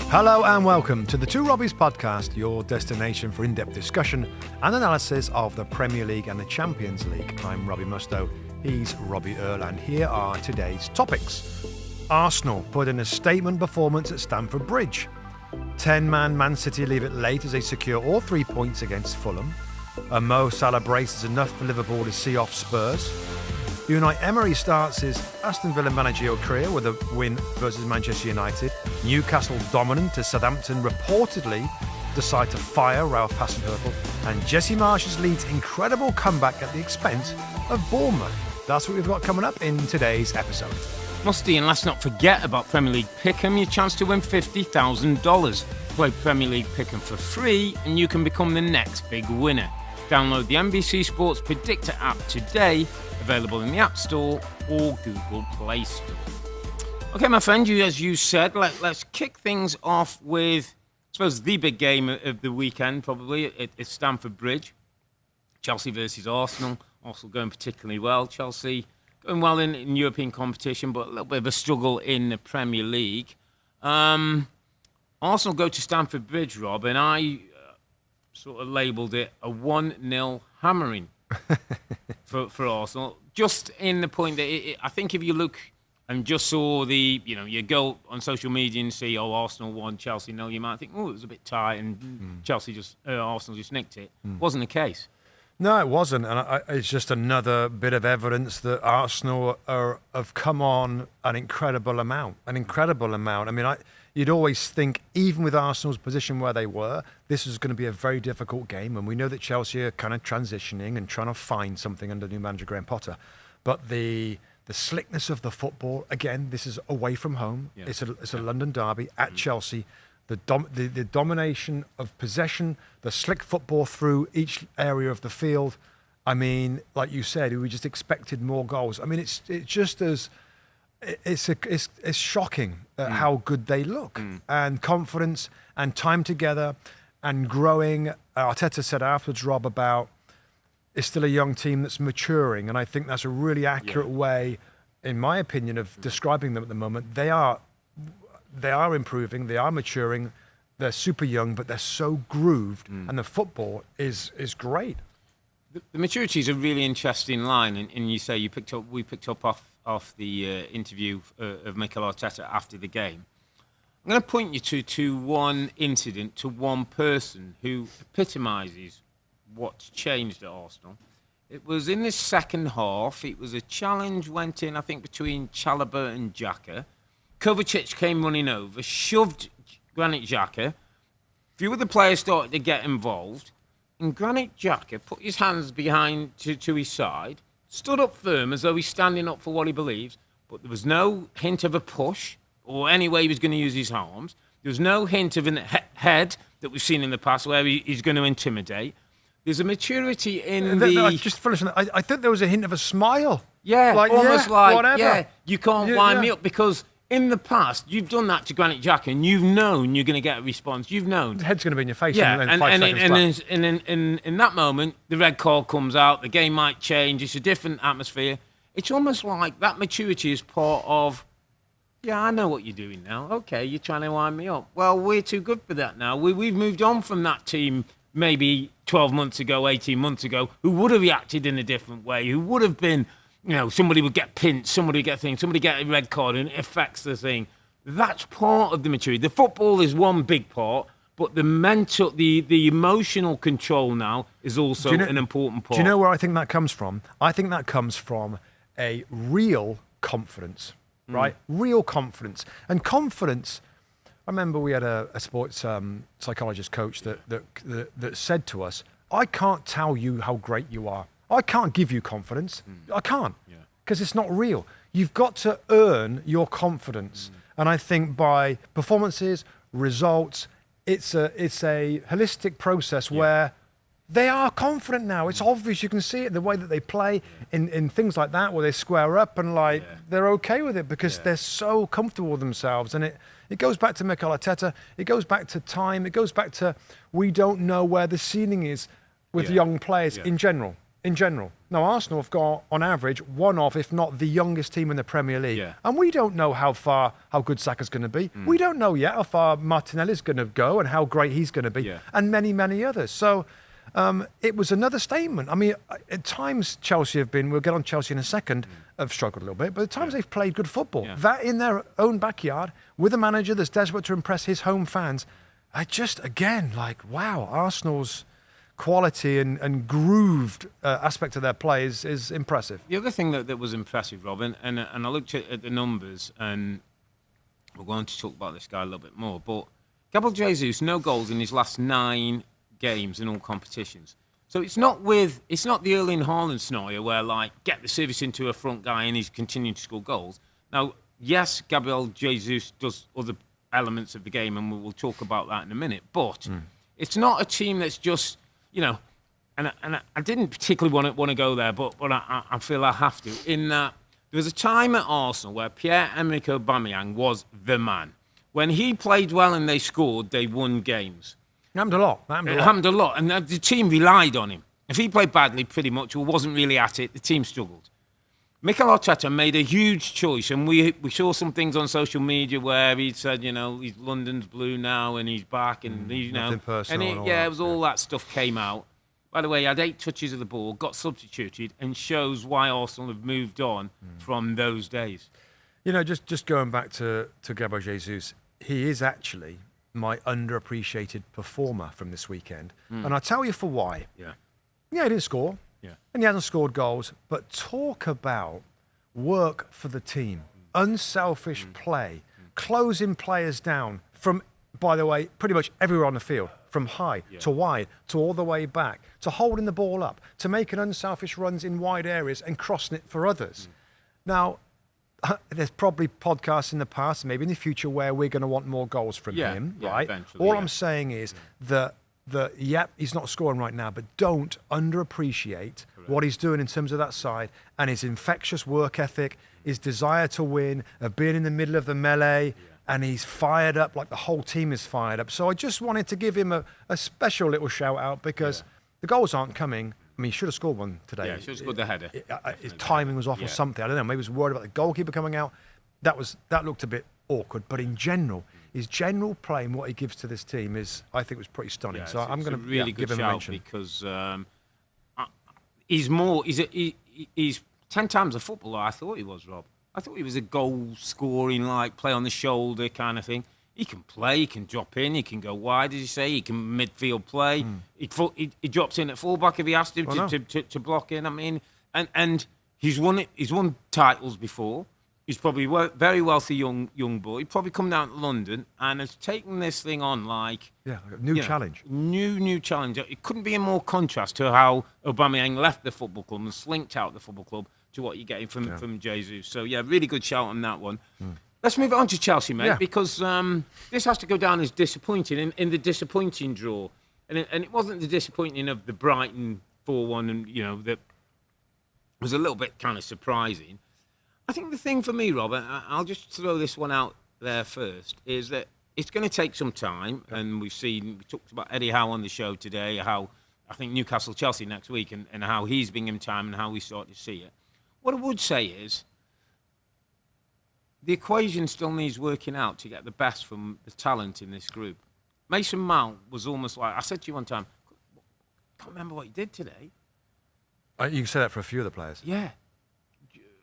Hello and welcome to the Two Robbies podcast, your destination for in-depth discussion and analysis of the Premier League and the Champions League. I'm Robbie Mustoe, he's Robbie Earle, and here are today's topics. Arsenal put in a statement performance at Stamford Bridge. 10-man Man City leave it late as they secure all 3 points against Fulham. A Mo Salah brace is enough for Liverpool to see off Spurs. Unai Emery starts his Aston Villa managerial career with a win versus Manchester United. Newcastle dominant as Southampton reportedly decide to fire Ralph Hasenhuttl. And Jesse Marsch's Leeds' incredible comeback at the expense of Bournemouth. That's what we've got coming up in today's episode. Musty, and let's not forget about Premier League Pick'em, your chance to win $50,000. Play Premier League Pick'em for free and you can become the next big winner. Download the NBC Sports Predictor app today, available in the App Store or Google Play Store. Okay, my friend, as you said, let's kick things off with, I suppose, the big game of the weekend, probably, at Stamford Bridge. Chelsea versus Arsenal. Arsenal going particularly well. Chelsea going well in European competition, but a little bit of a struggle in the Premier League. Arsenal go to Stamford Bridge, Rob, and I sort of labelled it a 1-0 hammering for Arsenal. Just in the point that I think if you look and just saw you go on social media and see, Arsenal won, Chelsea 0, you might think, it was a bit tight and Arsenal just nicked it. Wasn't the case. No, it wasn't, and it's just another bit of evidence that Arsenal have come on an incredible amount. I mean, you'd always think, even with Arsenal's position where they were, this was going to be a very difficult game, and we know that Chelsea are kind of transitioning and trying to find something under new manager Graham Potter. But the slickness of the football, again, this is away from home. Yeah. It's a London derby at Chelsea. The domination of possession, the slick football through each area of the field. I mean, like you said, we just expected more goals. I mean, it's shocking at how good they look and confidence and time together and growing. Arteta said afterwards, Rob, about it's still a young team that's maturing, and I think that's a really accurate way, in my opinion, of describing them at the moment. They are improving, they are maturing, they're super young, but they're so grooved, and the football is great. The maturity is a really interesting line, and you say we picked up off the interview of Mikel Arteta after the game. I'm going to point you to one incident, to one person who epitomises what's changed at Arsenal. It was in the second half. It was a challenge went in, I think, between Chalobah and Xhaka. Kovacic came running over, shoved Granit Xhaka. A few of the players started to get involved, and Granit Xhaka put his hands behind to his side, stood up firm as though he's standing up for what he believes, but there was no hint of a push or any way he was going to use his arms. There was no hint of a head that we've seen in the past where he's going to intimidate. There's a maturity in Just finishing. I think there was a hint of a smile. Yeah, whatever. You can't wind me up because in the past you've done that to Granit Xhaka and you've known you're going to get a response. You've known. The head's going to be in your face. Yeah, and in that moment, the red card comes out, the game might change, it's a different atmosphere. It's almost like that maturity is part of, I know what you're doing now. Okay, you're trying to wind me up. Well, we're too good for that now. We've moved on from that team maybe 12 months ago, 18 months ago, who would have reacted in a different way, who would have been, somebody would get pinched, somebody would get things, somebody get a red card and it affects the thing. That's part of the maturity. The football is one big part, but the mental, the emotional control now is also an important part. Do you know where I think that comes from? I think that comes from a real confidence, right? Real confidence. And confidence, I remember we had a sports psychologist coach that said to us, I can't tell you how great you are. I can't give you confidence. I can't, because it's not real. You've got to earn your confidence. And I think by performances, results, it's a holistic process where they are confident now. It's obvious. You can see it in the way that they play in things like that, where they square up and they're okay with it because they're so comfortable with themselves. And it goes back to Mikel Arteta. It goes back to time. It goes back to we don't know where the ceiling is with young players in general. in general. Now, Arsenal have got, on average, one of, if not the youngest team in the Premier League. Yeah. And we don't know how good Saka's going to be. We don't know yet how far Martinelli's going to go and how great he's going to be. Yeah. And many, many others. So it was another statement. I mean, at times Chelsea have been, we'll get on Chelsea in a second, have struggled a little bit, but at times they've played good football. Yeah. That in their own backyard, with a manager that's desperate to impress his home fans. I just, again, like, wow, Arsenal's quality and grooved aspect of their play is impressive. The other thing that was impressive, Robin, and I looked at the numbers, and we're going to talk about this guy a little bit more, but Gabriel Jesus, no goals in his last 9 games in all competitions. So it's not the Erling Haaland scenario where, like, get the service into a front guy and he's continuing to score goals. Now, yes, Gabriel Jesus does other elements of the game, and we'll talk about that in a minute, but it's not a team that's just, you know, and I didn't particularly want to go there, but I feel I have to, in that there was a time at Arsenal where Pierre-Emerick Aubameyang was the man. When he played well and they scored, they won games. It happened a lot. It happened a lot, and the team relied on him. If he played badly, pretty much, or wasn't really at it, the team struggled. Mikel Arteta made a huge choice, and we saw some things on social media where he said, you know, he's London's blue now, and he's back, and you know, it was all that stuff came out. By the way, he had 8 touches of the ball, got substituted, and shows why Arsenal have moved on from those days. You know, just going back to Gabriel Jesus, he is actually my underappreciated performer from this weekend. And I'll tell you for why. Yeah, he didn't score. Yeah. And he hasn't scored goals. But talk about work for the team, unselfish play, closing players down from, by the way, pretty much everywhere on the field, from high to wide to all the way back, to holding the ball up, to making unselfish runs in wide areas and crossing it for others. Now, there's probably podcasts in the past, maybe in the future, where we're going to want more goals from him, right? All I'm saying is that he's not scoring right now, but don't underappreciate what he's doing in terms of that side and his infectious work ethic, his desire to win, of being in the middle of the melee, and he's fired up like the whole team is fired up. So I just wanted to give him a special little shout out because the goals aren't coming. I mean, he should have scored one today. Yeah, he should have scored the header. His timing was off or something. I don't know. Maybe he was worried about the goalkeeper coming out. That looked a bit awkward. But in general, his general play and what he gives to this team I think was pretty stunning. So I'm going to really give him a mention. Because he's 10 times a footballer I thought he was, Rob. I thought he was a goal-scoring, like, play on the shoulder kind of thing. He can play, he can drop in, he can go wide, as you say, he can midfield play. He drops in at fullback if he has to block in. I mean, and he's won titles before. He's probably a very wealthy young boy. He's probably come down to London and has taken this thing on like... new challenge. New challenge. It couldn't be a more contrast to how Aubameyang left the football club and slinked out the football club to what you're getting from Jesus. So, really good shout on that one. Let's move on to Chelsea, mate, because this has to go down as disappointing in the disappointing draw. And it wasn't the disappointing of the Brighton 4-1, and, you know, that was a little bit kind of surprising. I think the thing for me, Robert, I'll just throw this one out there first, is that it's going to take some time, and we talked about Eddie Howe on the show today, how I think Newcastle-Chelsea next week, and how he's been given time and how we start to see it. What I would say is, the equation still needs working out to get the best from the talent in this group. Mason Mount was almost like, I said to you one time, I can't remember what he did today. You can say that for a few of the players. Yeah.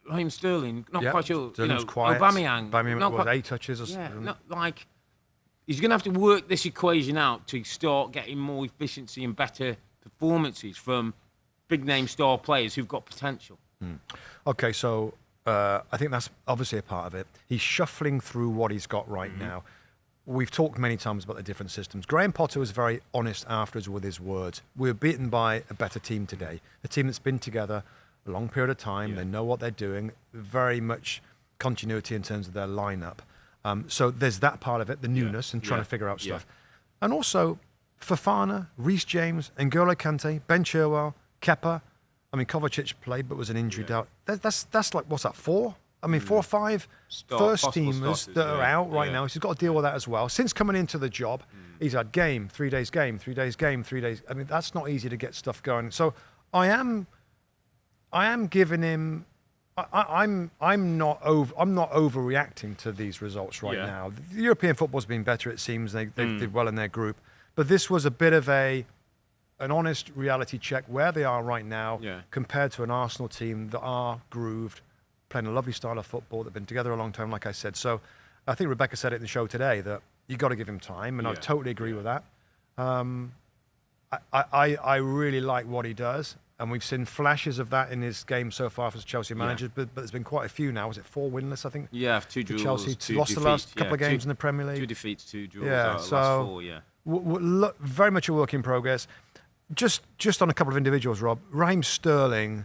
Raheem Sterling, not quite sure. Sterling's quiet. Aubameyang, not quite 8 touches. He's going to have to work this equation out to start getting more efficiency and better performances from big-name star players who've got potential. Okay, so I think that's obviously a part of it. He's shuffling through what he's got right now. We've talked many times about the different systems. Graham Potter was very honest afterwards with his words. We were beaten by a better team today, a team that's been together a long period of time. They know what they're doing, very much continuity in terms of their lineup. So there's that part of it, the newness and trying to figure out stuff. And also Fofana, Reece James, N'Golo Kante, Ben Chilwell, Kepa. I mean, Kovacic played but was an injury doubt. That's like, what's that, 4? I mean, 4 or 5 first-teamers that are out right now. So he's got to deal with that as well. Since coming into the job, he's had game, 3 days game, 3 days game, 3 days. I mean, that's not easy to get stuff going. So I am I am giving him. I'm not overreacting to these results right now. The European football's been better, it seems. They did well in their group, but this was a bit of an honest reality check where they are right now compared to an Arsenal team that are grooved, playing a lovely style of football. They've been together a long time, like I said. So I think Rebecca said it in the show today that you got to give him time, and I totally agree with that. I really like what he does. And we've seen flashes of that in his game so far for Chelsea managers, but there's been quite a few now. Was it 4 winless, I think? Yeah, 2 draws. Chelsea 2 lost defeats, the last couple of games in the Premier League. 2 defeats, 2 draws. Yeah, so last 4, very much a work in progress. Just on a couple of individuals, Rob. Raheem Sterling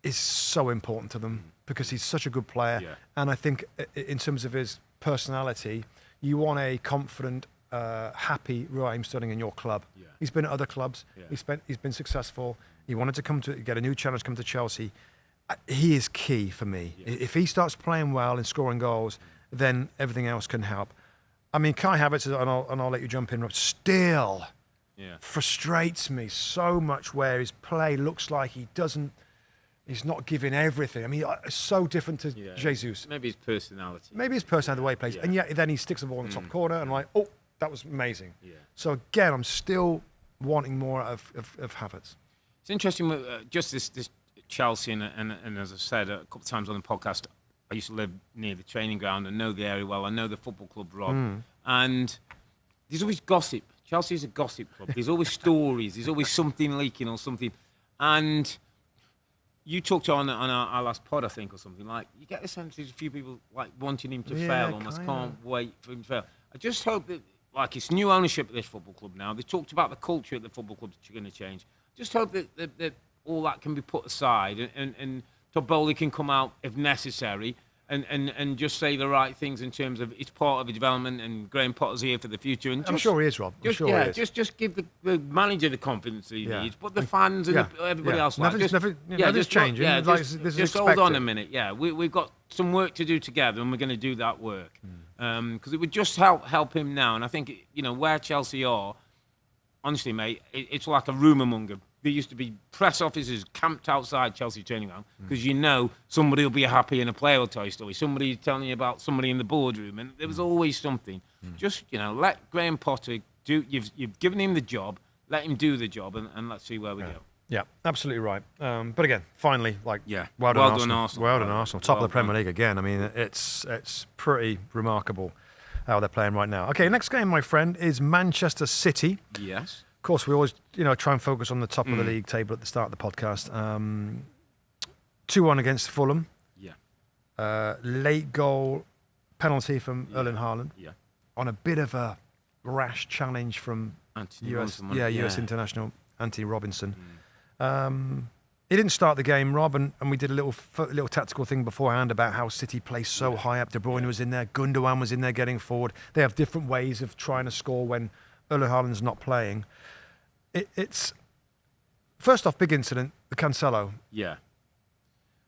is so important to them because he's such a good player. Yeah. And I think in terms of his personality, you want a confident, happy Raheem Sterling in your club. Yeah. He's been at other clubs. Yeah. He's been successful. He wanted to get a new challenge, come to Chelsea. He is key for me. Yeah. If he starts playing well and scoring goals, then everything else can help. I mean, Kai Havertz, and I'll let you jump in, still frustrates me so much where his play looks like he's not giving everything. I mean, it's so different to Jesus. Maybe his personality. The way he plays. And yet then he sticks the ball in the top corner and I'm like, oh, that was amazing. Yeah. So again, I'm still wanting more of Havertz. It's interesting, just this Chelsea, and as I said a couple of times on the podcast, I used to live near the training ground and know the area well. I know the football club, Rob. And there's always gossip. Chelsea is a gossip club. There's always stories. There's always something leaking or something. And you talked on our last pod, I think, or something, like, you get the sense there's a few people like wanting him to fail, almost can't wait for him to fail. I just hope that, like, it's new ownership at this football club now. They talked about the culture at the football club that's going to change. Just hope that all that can be put aside and Todd Bowley can come out if necessary and just say the right things in terms of it's part of the development and Graham Potter's here for the future. And I'm sure he is, Rob. I'm sure he is. Just give the manager the confidence that he needs, but the fans and everybody else. Nothing's changing. Just hold on a minute. Yeah, we've got some work to do together, and we're going to do that work because it would just help him now. And I think where Chelsea are. Honestly, mate, it's like a rumour monger. There used to be press officers camped outside Chelsea training ground because somebody will be happy in a player will tell you a story. Somebody telling you about somebody in the boardroom, and there was always something. Just let Graham Potter do. You've given him the job. Let him do the job, and let's see where we go. Yeah, absolutely right. But again, finally, well done, Arsenal. Well done, Arsenal. Top of the Premier League again. I mean, it's pretty remarkable how they're playing right now. Okay, next game, my friend, is Manchester City. Yes. Of course, we always try and focus on the top of the league table at the start of the podcast. 2-1 against Fulham. Yeah. Late goal penalty from Earle Haaland. Yeah. On a bit of a rash challenge from US international Anthony Robinson. He didn't start the game, Rob, and we did a little tactical thing beforehand about how City plays so high up. De Bruyne was in there, Gundogan was in there getting forward. They have different ways of trying to score when Earle Haaland's not playing. It's first off, big incident, the Cancelo. Yeah.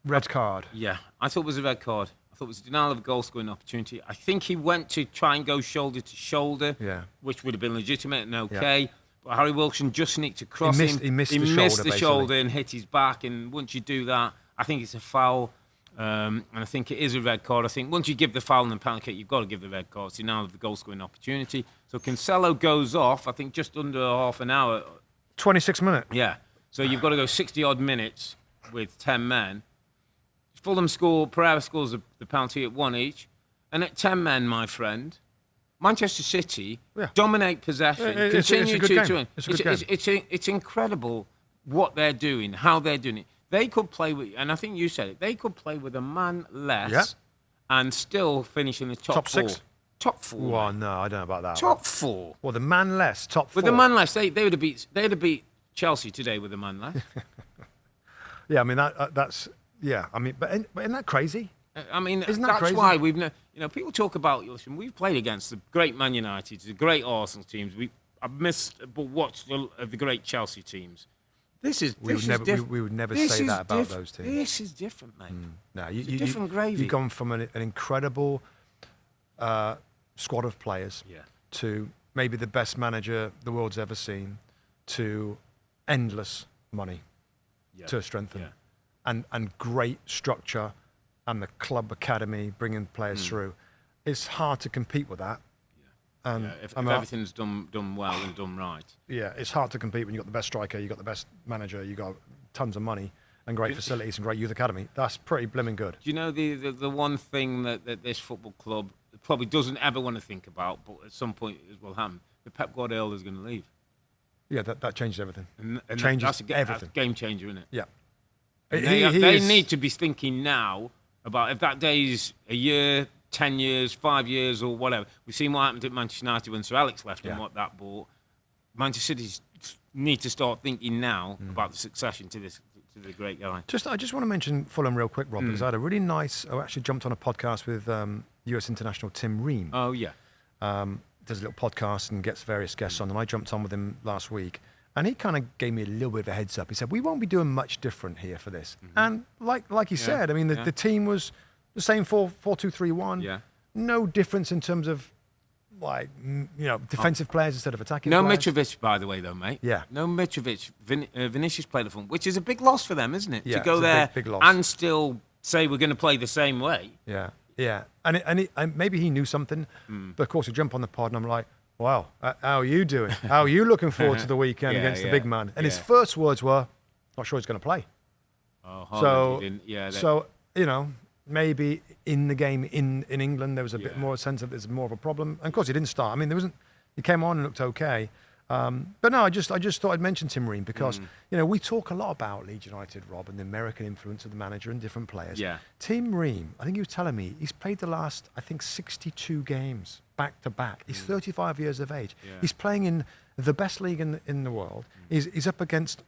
Red card. Yeah, I thought it was a red card. I thought it was a denial of a goal-scoring opportunity. I think he went to try and go shoulder to shoulder, which would have been legitimate and okay. Yeah. But Harry Wilson just sneaked across him. He missed the shoulder and hit his back. And once you do that, I think it's a foul. And I think it is a red card. I think once you give the foul and the penalty kick, you've got to give the red card. So now the goal-scoring opportunity. So Cancelo goes off, I think, just under half an hour. 26 minutes. Yeah. So you've got to go 60-odd minutes with 10 men. Fulham Pereira scores the penalty at 1 each. And at 10 men, my friend, Manchester City dominate possession, continue to win. It's incredible what they're doing, how they're doing it. They could play with, and I think you said it, they could play with a man less and still finish in the top 6? Top 4. Well, no, I don't know about that. Top 4. Well, the man less, top 4. With the man less, they would have beat Chelsea today with the man less. Yeah, I mean, that's, yeah, I mean, but isn't that crazy? I mean, that's crazy? Why we've, people talk about, listen, we've played against the great Man United, the great Arsenal teams. I've missed, but watched the great Chelsea teams. We would never say that about those teams. This is different, mate. No, different gravy. You've gone from an incredible squad of players to maybe the best manager the world's ever seen to endless money to strengthen. Yeah. and great structure, and the club academy bringing players through. It's hard to compete with that. And if everything's done well and done right. Yeah, it's hard to compete when you've got the best striker, you've got the best manager, you've got tons of money and great facilities and great youth academy. That's pretty blimmin' good. Do you know the one thing that this football club probably doesn't ever want to think about, but at some point it will happen? The Pep Guardiola is going to leave. Yeah, that changes everything. And changes that's everything. That's a game changer, isn't it? Yeah. They need to be thinking now about if that day's a year, 10 years, 5 years, or whatever. We've seen what happened at Manchester United when Sir Alex left and what that brought. Manchester City need to start thinking now about the succession to the great guy. I just want to mention Fulham real quick, Rob, because I had a really nice. I actually jumped on a podcast with US international Tim Ream. Oh yeah. Does a little podcast and gets various guests on, and I jumped on with him last week, and he kind of gave me a little bit of a heads up. He said we won't be doing much different here for this, and like he said, I mean the team was the same 4-2-3-1. Yeah. No difference in terms of defensive players instead of attacking. No players. Mitrovic, by the way, though, mate. Yeah. No Mitrovic. Vinicius played the front, which is a big loss for them, isn't it? Yeah, to go there big loss. And still say we're going to play the same way. Yeah. Yeah, and maybe he knew something, but of course we jump on the pod and I'm like, wow, how are you doing? How are you looking forward to the weekend against the big man? And his first words were, not sure he's going to play. Oh, so maybe in the game in England there was a bit more sense that there's more of a problem. And of course he didn't start. I mean, he came on and looked okay. But no, I just thought I'd mention Tim Ream because we talk a lot about Leeds United, Rob, and the American influence of the manager and different players. Yeah. Tim Ream, I think he was telling me he's played the last 62 games back to back. He's 35 years of age. Yeah. He's playing in the best league in the world. He's up against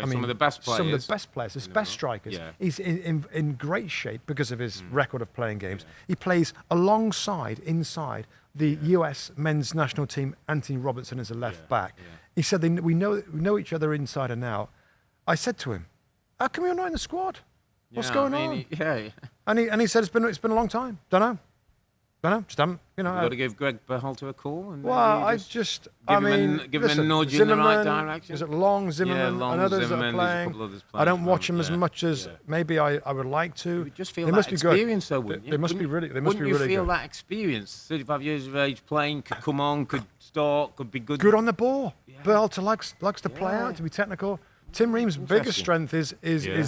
some of the best players, his best strikers. Yeah. He's in great shape because of his record of playing games. Yeah. He plays inside the US men's national team, Anthony Robertson as a left back. Yeah. He said we know each other inside and out. I said to him, how come you're not in the squad? What's going on? And he said it's been a long time. Don't know. Just haven't. You've got to give Greg Berhalter a call. And give him a nudge in the right direction. Is it Long, Zimmerman, and others that are playing? I don't watch them as much as maybe I would like to. You just feel that experience, though, wouldn't you? They must be really good. Wouldn't you feel that experience? 35 years of age, playing, could come on, could start, could be good. Good on the ball. Yeah. Berhalter likes to play out, to be technical. Tim Ream's biggest strength is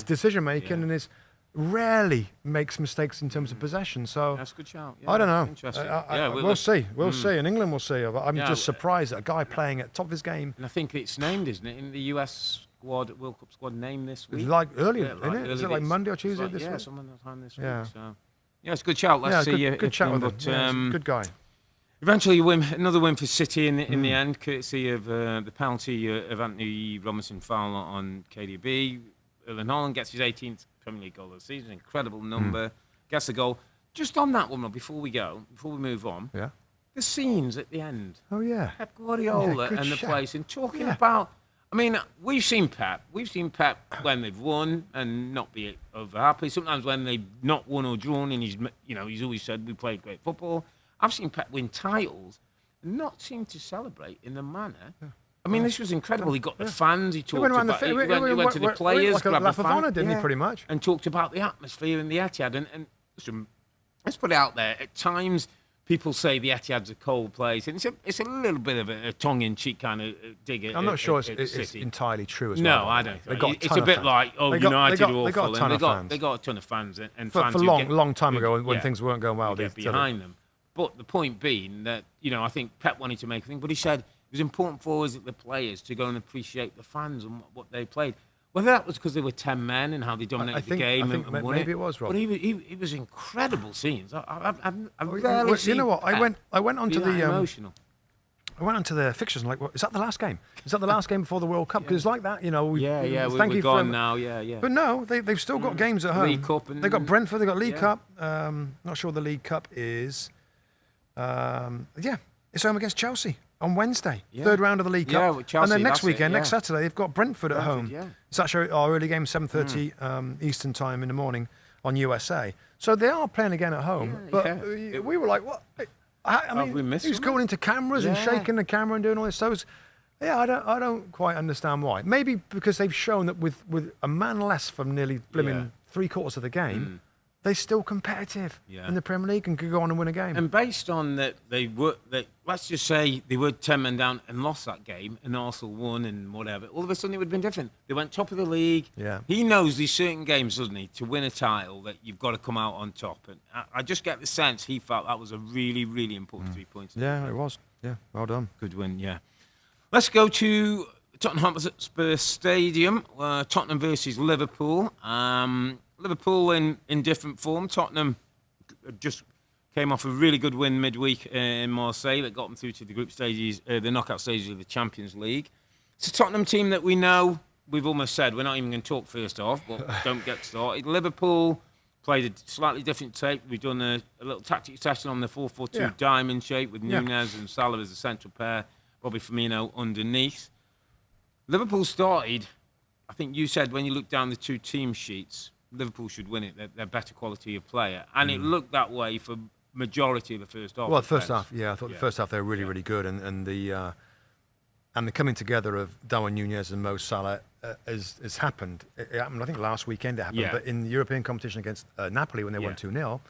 decision making and is rarely makes mistakes in terms of possession. So that's a good shout. I don't know. Interesting. We'll see. We'll see. In England, we'll see. I'm just surprised that a guy playing at top of his game. And I think it's named, isn't it, in the US squad, World Cup squad named this week? Like earlier, isn't it? Is it like Monday or Tuesday this week? Yeah, somewhere time this week. So it's a good shout. Let's see you. Good chat with him. Good guy. Eventually, another win for City in the end, courtesy of the penalty of Anthony Robinson foul on KDB. Earle Haaland gets his 18th Premier League goal of the season, incredible number. Gets the goal. Just on that one, before we move on, the scenes at the end. Oh yeah, Pep Guardiola and the place, and talking about. I mean, we've seen Pep when they've won and not be over happy. Sometimes when they've not won or drawn, and he's always said we played great football. I've seen Pep win titles and not seem to celebrate in the manner. Yeah. I mean, this was incredible. He got the fans. He talked about. He went to the players, like grabbed a the fans, honor, didn't he? Pretty much, and talked about the atmosphere in the Etihad. And listen, let's put it out there. At times, people say the Etihad's a cold place, and it's a little bit of a tongue-in-cheek kind of dig. I'm not sure it's entirely true as well. No, I don't. It's a bit like United awful. They got a ton of fans. They got a ton of fans and for fans long time ago when things weren't going well. They get behind them. But the point being that I think Pep wanted to make a thing, but he said it was important for us, the players, to go and appreciate the fans and what they played. Whether that was because they were 10 men and how they dominated the game and won maybe it was, Rob. But he was incredible scenes. I've rarely seen. You know what? I went onto the emotional. I went onto the fixtures and is that the last game? Is that the last game before the World Cup? Because it's like that, we're gone now. But no, they've still got games at home. League Cup they got Brentford. They got League Cup. Not sure what the League Cup is. It's home against Chelsea on Wednesday, third round of the League Cup. With Chelsea, and then next weekend, next Saturday, they've got Brentford at home. Yeah. It's actually our early game, 7:30 Eastern time in the morning on USA. So they are playing again at home. We were like, what? I mean, he was going into cameras and shaking the camera and doing all this. So Yeah, I don't quite understand why. Maybe because they've shown that with a man less from nearly blimmin' 3/4 of the game, they're still competitive in the Premier League and could go on and win a game. And based on that, let's just say they were 10 men down and lost that game, and Arsenal won and whatever. All of a sudden, it would have been different. They went top of the league. Yeah. He knows these certain games, doesn't he, to win a title that you've got to come out on top. And I just get the sense he felt that was a really, really important 3 points. Yeah, it was. Yeah, well done. Good win, yeah. Let's go to Tottenham Hotspur Stadium. Tottenham versus Liverpool. Liverpool in different form. Tottenham just came off a really good win midweek in Marseille that got them through to the group stages, the knockout stages of the Champions League. It's a Tottenham team that we know. We've almost said we're not even going to talk first half, but don't get started. Liverpool played a slightly different tape. We've done a little tactics session on the 4-4-2 diamond shape with Nunez and Salah as a central pair, Robbie Firmino underneath. Liverpool started, I think you said when you looked down the two team sheets, Liverpool should win it. They're better quality of player. And it looked that way for majority of the first half. Well, the first half, I thought the first half they were really, really good. And the coming together of Darwin Nunez and Mo Salah has happened. It happened, I think, last weekend it happened. But in the European competition against Napoli, when they won 2-0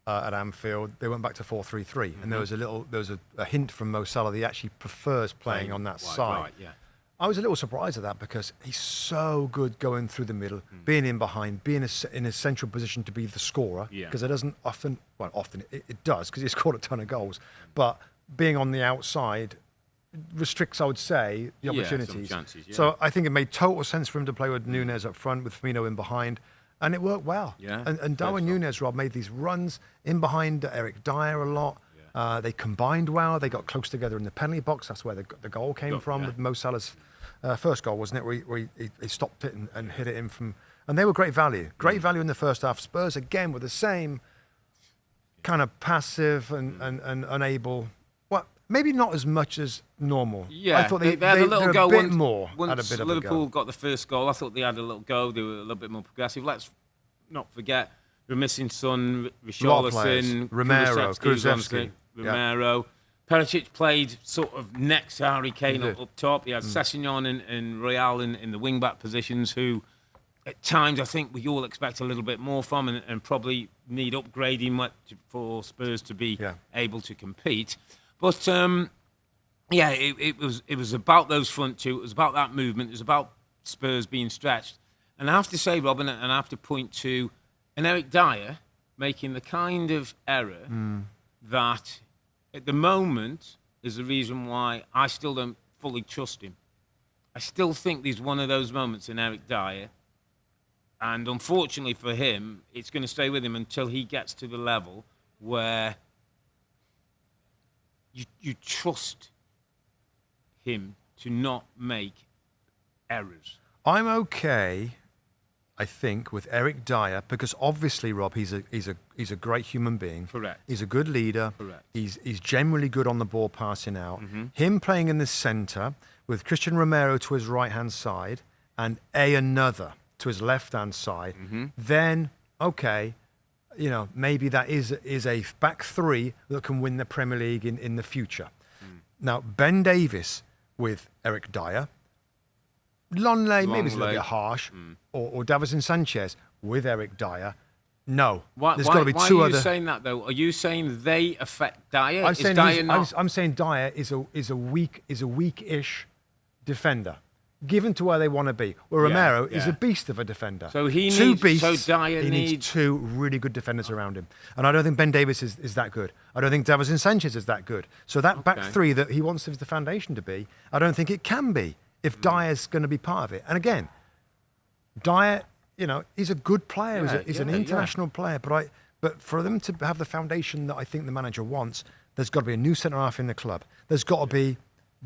at Anfield, they went back to 4-3-3. And there was a hint from Mo Salah that he actually prefers playing on that side. Right, yeah. I was a little surprised at that because he's so good going through the middle, being in behind, being in a central position to be the scorer. Because it doesn't often, it does because he's scored a ton of goals. But being on the outside restricts, I would say, the opportunities. Some chances, So I think it made total sense for him to play with Nunez up front, with Firmino in behind. And it worked well. Yeah, and Darwin Nunez, Rob, made these runs in behind Eric Dyer a lot. They combined well. They got close together in the penalty box. That's where the goal came from with Mo Salah's first goal, wasn't it? Where he stopped it and hit it in from. And they were great value. Great value in the first half. Spurs, again, were the same kind of passive and unable. Well, maybe not as much as normal. Yeah, I thought they had a little go. A bit more. Once Liverpool got the first goal, I thought they had a little go. They were a little bit more progressive. Let's not forget, we're missing Son, Richarlison, Romero, Kulusevski. Romero. Perisic played sort of next to Harry Kane up top. He had Sessegnon and Real in the wing-back positions, who at times I think we all expect a little bit more from and probably need upgrading for Spurs to be able to compete. But, it was about those front two. It was about that movement. It was about Spurs being stretched. And I have to say, Robin, and I have to point to an Eric Dyer making the kind of error that at the moment is the reason why I still don't fully trust him. I still think there's one of those moments in Eric Dyer, and unfortunately for him, it's going to stay with him until he gets to the level where you trust him to not make errors. I'm okay, I think, with Eric Dyer because obviously, Rob, he's a great human being. Correct. He's a good leader. Correct. He's generally good on the ball, passing out. Him playing in the centre with Christian Romero to his right hand side and another to his left hand side. Then okay, maybe that is a back three that can win the Premier League in the future. Now Ben Davies with Eric Dyer. Longley, maybe it's a little bit harsh, or Davinson Sanchez with Eric Dyer. No, there's got to be two other. Why are you saying that though? Are you saying they affect Dyer? I'm saying Dyer is a weak-ish defender, given to where they want to be. Where Romero is a beast of a defender. So he two needs. beasts. So Dyer needs two really good defenders around him, and I don't think Ben Davies is that good. I don't think Davinson Sanchez is that good. So that back three that he wants the foundation to be, I don't think it can be. If Dyer's going to be part of it. And again, Dyer, he's a good player. He's an international player. But for them to have the foundation that I think the manager wants, there's got to be a new centre-half in the club. There's got to be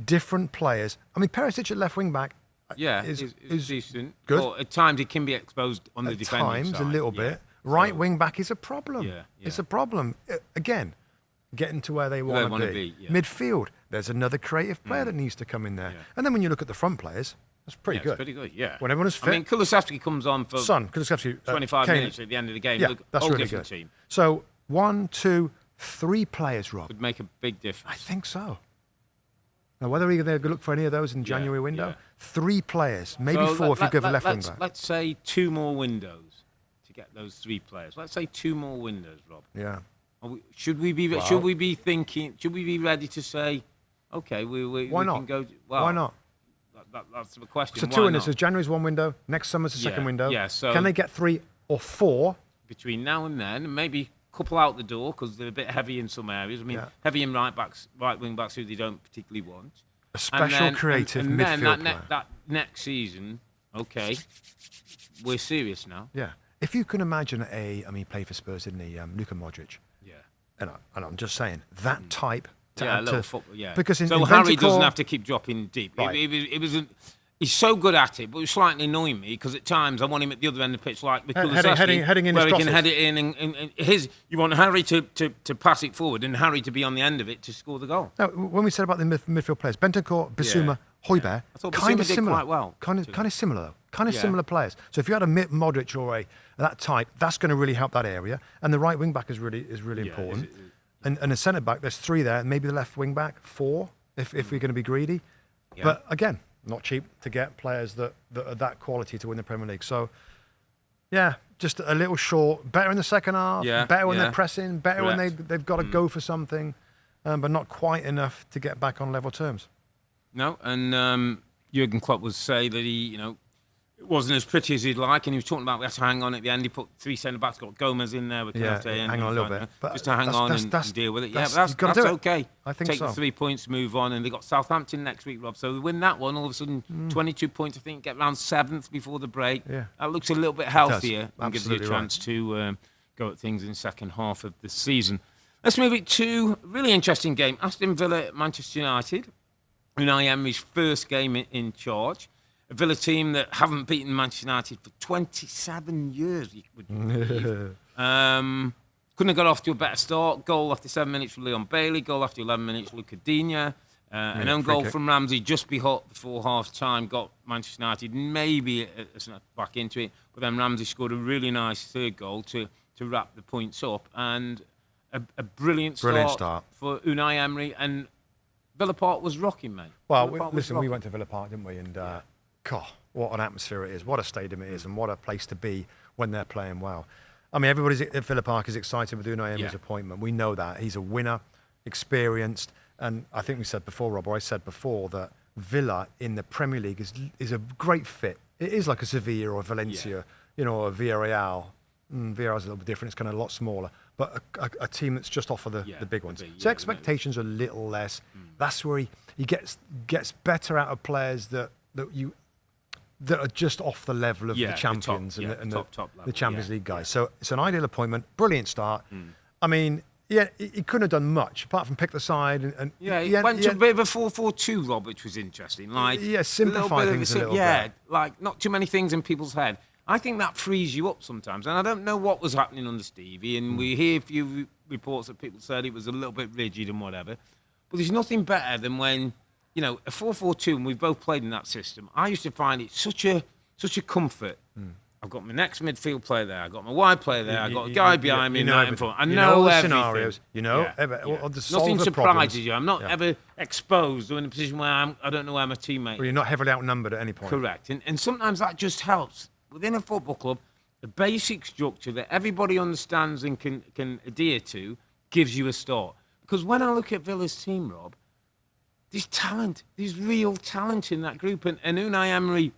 different players. I mean, Perisic at left wing-back is decent. Good. Or at times he can be exposed on the defending side. At times, a little bit. Right wing-back is a problem. It's a problem. Again, getting to where they want to be. Midfield, there's another creative player that needs to come in there. And then when you look at the front players, that's pretty good. It's pretty good, yeah. When everyone is fit. I mean, Kulusevski comes on for 25 minutes at the end of the game. Yeah, that's really good. Team. So 1, 2, 3 players, Rob. Could make a big difference. I think so. Now, whether you're going to look for any of those in the January window, 3 players, maybe 4 if you give a left wing back. Let's say 2 more windows to get those 3 players. Let's say 2 more windows, Rob. Yeah. Should we be ready to say, okay, we can go? Well, why not? That's the question. So 2 windows. So January's 1 window. Next summer's the second window. Yeah. So can they get 3 or 4 between now and then? And maybe a couple out the door because they're a bit heavy in some areas. I mean, heavy in right wing backs who they don't particularly want. A special creative midfield player. That next season, okay, we're serious now. Yeah. If you can imagine he played for Spurs, didn't he? Luka Modric. Yeah. And I'm just saying that type. Football, Because so Harry doesn't have to keep dropping deep. Right. He's so good at it, but it was slightly annoying me because at times I want him at the other end of the pitch, like heading in where he can head it in. And you want Harry to pass it forward and Harry to be on the end of it to score the goal. Now, when we said about the midfield players, Bentancur, Bissouma, Højbjerg, kind of similar. Quite well. Kind of similar though. Kind of similar players. So if you had a Modric or that type, that's going to really help that area. And the right wing back is really important. And a centre back, there's 3 there, and maybe the left wing back 4 if we're going to be greedy. Yeah. But again, not cheap to get players that are that quality to win the Premier League. So, yeah, just a little short. Better in the second half. Better when they're pressing. Better when they've got to go for something, but not quite enough to get back on level terms. No, and Jurgen Klopp would say that he, it wasn't as pretty as he'd like, and he was talking about we had to hang on at the end. He put 3 centre backs, got Gomez in there with Canate, hang on a little bit, but just to hang on and deal with it. But that's okay. I think Take so. the 3 points, move on, and they got Southampton next week, Rob. So they win that one, all of a sudden 22 points. I think get round 7th before the break. Yeah. That looks a little bit healthier and gives you a chance to go at things in the second half of the season. Let's move it to a really interesting game: Aston Villa, Manchester United. Unai Emery's first game in charge. A Villa team that haven't beaten Manchester United for 27 years, would you believe. Couldn't have got off to a better start. Goal after 7 minutes from Leon Bailey. Goal after 11 minutes, Luca Digne. An own goal from Ramsey just before half-time got Manchester United maybe back into it. But then Ramsey scored a really nice third goal to wrap the points up. And a brilliant start for Unai Emery. And Villa Park was rocking, mate. Well, we went to Villa Park, didn't we? And God, what an atmosphere it is, what a stadium it is, and what a place to be when they're playing well. I mean, everybody at Villa Park is excited with Unai Emery's appointment. We know that. He's a winner, experienced, and I think we said before, Rob, or I said before, that Villa in the Premier League is a great fit. It is like a Sevilla or a Valencia, or a Villarreal. Villarreal's a little bit different, it's kind of a lot smaller, but a team that's just off of the big ones. So expectations are a little less. That's where he gets better out of players that are just off the level of the champions and the Champions League guys. So it's an ideal appointment, brilliant start. I mean, he couldn't have done much apart from pick the side. He went to a bit of a 4-4-2, Rob, which was interesting. Simplify things a little bit. Like not too many things in people's head. I think that frees you up sometimes. And I don't know what was happening under Stevie, and we hear a few reports that people said it was a little bit rigid and whatever. But there's nothing better than when, a 4-4-2, and we've both played in that system. I used to find it such a comfort. I've got my next midfield player there. I've got my wide player there. I've got a guy behind me. In front. I know the everything. Scenarios. Nothing surprises you. I'm not ever exposed or in a position where I don't know where my teammate is. Well, you're not heavily outnumbered at any point. Correct. And sometimes that just helps. Within a football club, the basic structure that everybody understands and can adhere to gives you a start. Because when I look at Villa's team, Rob, there's talent. There's real talent in that group. And Unai Emery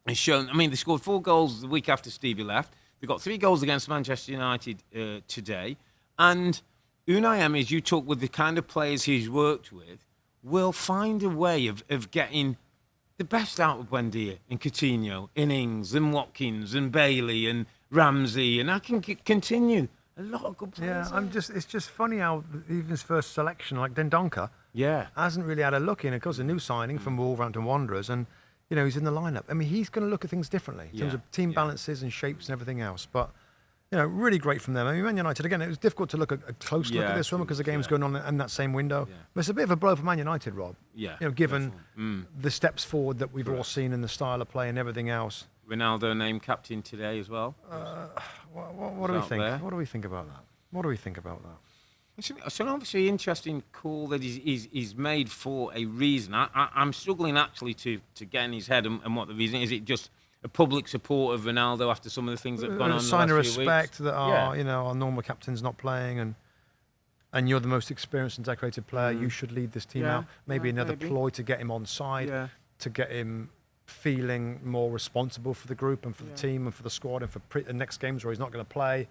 has shown, they scored 4 goals the week after Stevie left. They got 3 goals against Manchester United today. And Unai Emery, as you talk with the kind of players he's worked with, will find a way of getting the best out of Buendia and Coutinho, Innings and Watkins and Bailey and Ramsey, and I can continue. A lot of good players. It's just funny how even his first selection, like Dendoncker, hasn't really had a look in. Of course, a new signing from Wolverhampton Wanderers, and he's in the lineup. I mean, he's going to look at things differently in terms of team balances and shapes and everything else. But really great from them. I mean, Man United, again, it was difficult to look at a close look at this one because the game's going on in that same window. But it's a bit of a blow for Man United, Rob. Given the steps forward that we've all seen in the style of play and everything else. Ronaldo named captain today as well. What do we think? What do we think about that? It's an obviously interesting call that he's made for a reason. I'm struggling actually to get in his head and what the reason is. It just a public support of Ronaldo after some of the things that have gone on? A sign of respect that yeah. our normal captain's not playing, and you're the most experienced and decorated player. You should lead this team out. Maybe another ploy to get him on side, to get him feeling more responsible for the group and for the team and for the squad and for the next games where he's not going to play.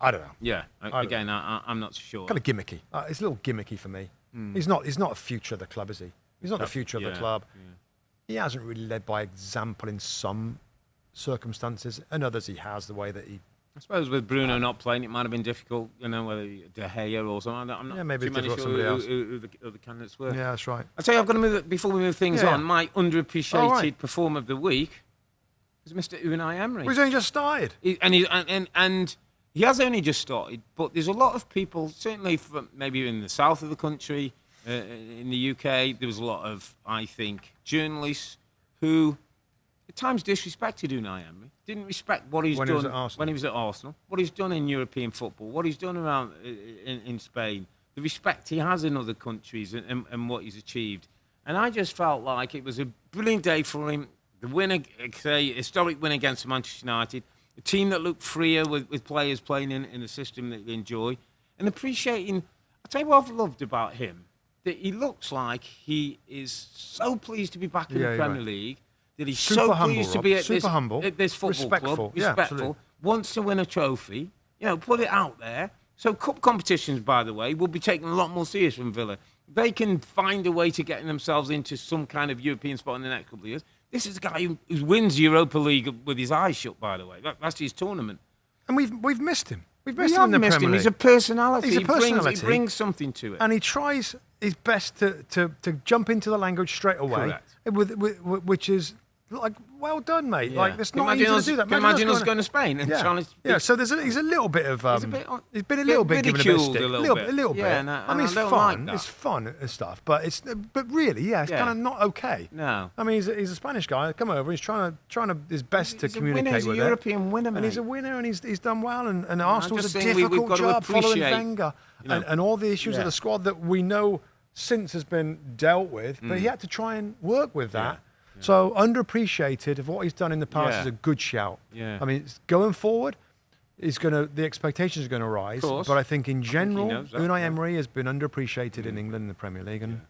I don't know. Yeah, again, I'm not sure. Kind of gimmicky. It's a little gimmicky for me. He's not a future of the club, is he? He's not the future of the club. Yeah. He hasn't really led by example in some circumstances, and others he has, the way that he... I suppose with Bruno not playing, it might have been difficult, whether De Gea or something. I'm not maybe too sure somebody else. Who the candidates were. Yeah, that's right. I'll tell you, I've got to move, before we move things on, my underappreciated performer of the week is Mr. Unai Emery. He's only just started. And he has only just started, but there's a lot of people, certainly from maybe in the south of the country, in the UK, there was a lot of, I think, journalists who at times disrespected Unai Emery, didn't respect what he's done when he was at Arsenal, what he's done in European football, what he's done around in Spain, the respect he has in other countries and what he's achieved. And I just felt like it was a brilliant day for him. The win, say, historic win against Manchester United, a team that looked freer with players playing in a system that they enjoy, and appreciating. I'll tell you what I've loved about him, that he looks like he is so pleased to be back in the Premier League, that he's super so humble, pleased to Rob. be at this football respectful. club, respectful, wants to win a trophy, put it out there. So cup competitions, by the way, will be taken a lot more serious from Villa. They can find a way to getting themselves into some kind of European spot in the next couple of years. This is a guy who wins Europa League with his eyes shut, by the way. That's his tournament. And we've missed him. We've missed him in the Premier League. He's a personality. He brings something to it. And he tries his best to jump into the language straight away. Correct. Which is like, well done, mate. Yeah. Like, it's not easy to do that. Imagine us going to Spain and trying to... so he's a little bit of... he's been a little bit given a bit of stick. A little bit. Yeah, no, I mean, it's fun. It's fun and stuff. But really, it's kind of not okay. No. I mean, he's a Spanish guy. Come over. He's trying his best to communicate with it. He's a European winner, mate. And he's a winner, and he's done well. And Arsenal's a difficult job following Wenger. And all the issues of the squad that we know since has been dealt with. But he had to try and work with that. Yeah. So underappreciated of what he's done in the past is a good shout. Yeah. I mean, going forward, the expectations are going to rise. But I think in general, Unai Emery has been underappreciated in England in the Premier League, and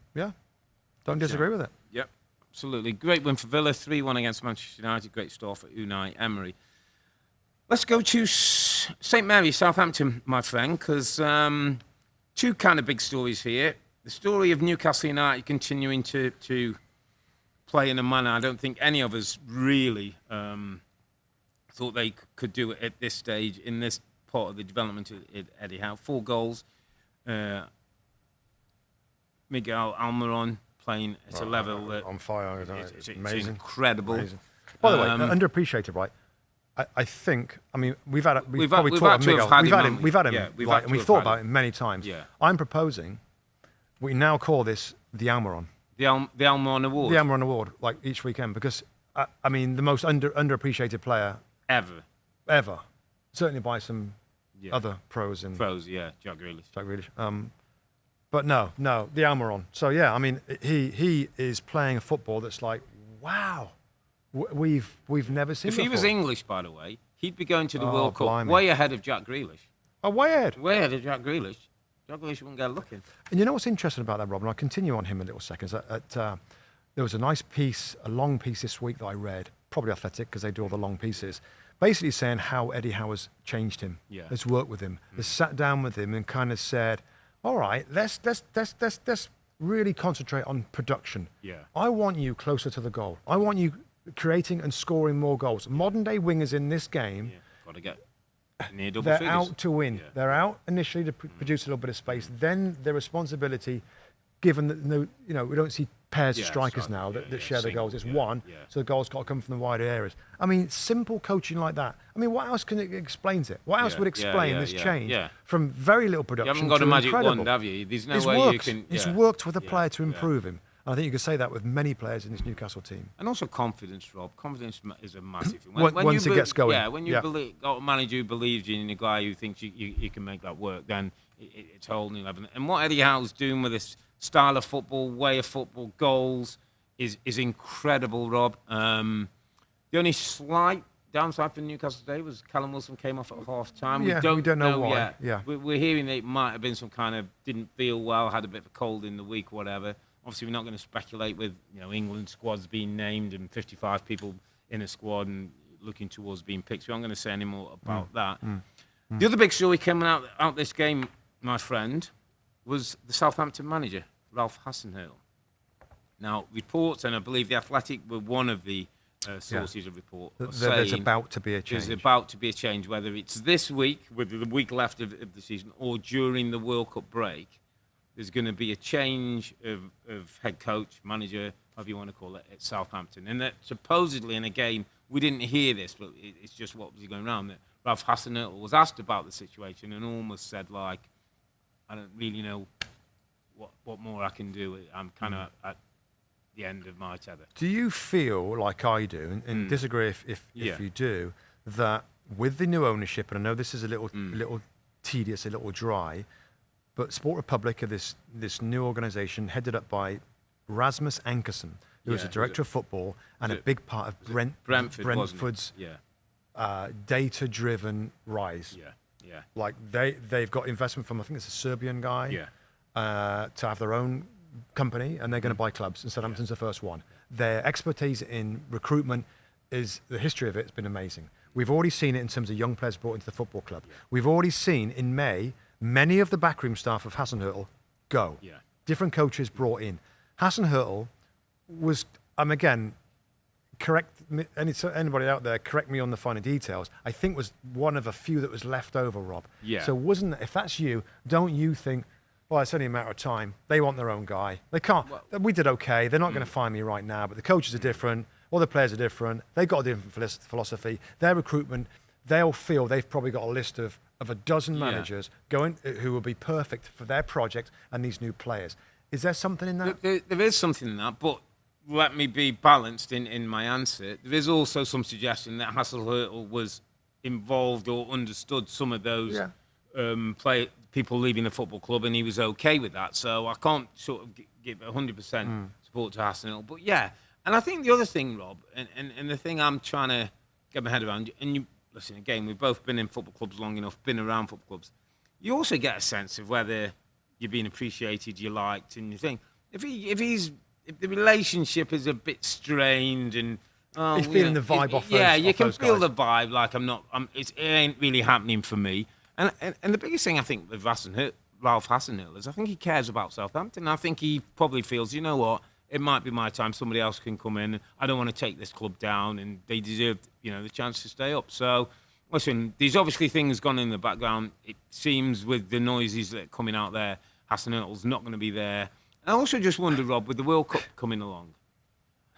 don't disagree with it. Yep, absolutely. Great win for Villa, 3-1 against Manchester United. Great start for Unai Emery. Let's go to St Mary's, Southampton, my friend, because two kind of big stories here. The story of Newcastle United continuing to play in a manner I don't think any of us really thought they could do it at this stage, in this part of the development at Eddie Howe. 4 goals. Miguel Almiron playing at a level that... On fire, it's incredible. Amazing. By the way, underappreciated, right? I think, I mean, we've had him, and we've thought about it many times. Yeah. I'm proposing we now call this the Almiron. The Almiron Award. The Almiron Award, like each weekend, because I mean the most underappreciated player ever. Certainly by some other pros. Jack Grealish. But no, the Almiron. So I mean he is playing a football that's like, wow, we've never seen. If before. He was English, by the way, he'd be going to the World Cup way ahead of Jack Grealish. Oh, way ahead. Way ahead of Jack Grealish. Jack Grealish wouldn't go looking. And you know what's interesting about that, Rob? And I'll continue on him in a little seconds. There was a nice piece, a long piece this week that I read, probably Athletic, because they do all the long pieces, basically saying how Eddie Howe has changed him. Yeah. Has worked with him. Has sat down with him and kind of said, all right, let's really concentrate on production. Yeah. I want you closer to the goal. I want you creating and scoring more goals. Modern day wingers in this game. Yeah. Got to get near double they're figures. Out to win. Yeah. They're out initially to produce a little bit of space. Then their responsibility, given that we don't see pairs of strikers now that share the goals. It's one, so the goals got to come from the wider areas. I mean, simple coaching like that. I mean, what else explains it? What else would explain this change from very little production to incredible? You haven't got a magic wand, have you? There's no way you can... It's worked with a player to improve him. And I think you could say that with many players in this Newcastle team. And also confidence, Rob. Confidence is a massive thing. Once it gets going. Yeah, when you got a manager who believes in a guy who thinks you can make that work, then it's a whole new level. And what Eddie Howe's doing with this style of football, way of football, goals, is incredible, Rob. The only slight downside for Newcastle today was Callum Wilson came off at half-time. Yeah, we don't know why. Yet. Yeah. We're hearing that it might have been some kind of didn't feel well, had a bit of a cold in the week, whatever. Obviously, we're not going to speculate with England squads being named and 55 people in a squad and looking towards being picked. So I'm not going to say any more about that. The other big story coming out this game, my friend, was the Southampton manager, Ralph Hasenhuttl. Now, reports, and I believe The Athletic were one of the sources of report. There's about to be a change. There's about to be a change, whether it's this week, with the week left of the season, or during the World Cup break. There's going to be a change of head coach, manager, however you want to call it, at Southampton. And that supposedly, and again, we didn't hear this, but it's just what was going around, that Ralph Hasenhuttl was asked about the situation and almost said, like, I don't really know what more I can do. I'm kind of at the end of my tether. Do you feel, like I do, and disagree if you do, that with the new ownership, and I know this is a little tedious, a little dry, but Sport Republic are this new organisation headed up by Rasmus Ankersen, who is a director of football and a big part of Brentford's data-driven rise. Yeah. Like they've got investment from, I think it's a Serbian guy, to have their own company, and they're going to buy clubs, and Southampton's the first one. Their expertise in recruitment the history of it has been amazing. We've already seen it in terms of young players brought into the football club. We've already seen in May many of the backroom staff of Hasenhuttl go. Different coaches brought in. Hasenhuttl was, again, correct me, anybody out there, correct me on the finer details, I think was one of a few that was left over, Rob. So if that's you, don't you think, well, it's only a matter of time. They want their own guy. They can't. We did okay. They're not going to find me right now, but the coaches are different. All the players are different. They've got a different philosophy. Their recruitment, they'll feel they've probably got a list of a dozen managers going who will be perfect for their project and these new players. Is there something in that? There is something in that, but let me be balanced in my answer. There is also some suggestion that Hasenhuttl was involved or understood some of those people leaving the football club, and he was okay with that. So I can't sort of give 100% support to Hasenhuttl. But yeah, and I think the other thing, Rob, and the thing I'm trying to get my head around, and you listen, again, we've both been in football clubs long enough, been around football clubs. You also get a sense of whether you're being appreciated, you're liked, and you think, if the relationship is a bit strained and he's feeling the vibe off those you can those feel guys. the vibe, like it ain't really happening for me. And the biggest thing I think with Ralph Hasenhuttl is I think he cares about Southampton. I think he probably feels, you know what, it might be my time. Somebody else can come in. I don't want to take this club down, and they deserve, the chance to stay up. So, listen, there's obviously things gone in the background. It seems with the noises that are coming out there, Hasenhuttl not going to be there. I also just wonder, Rob, with the World Cup coming along,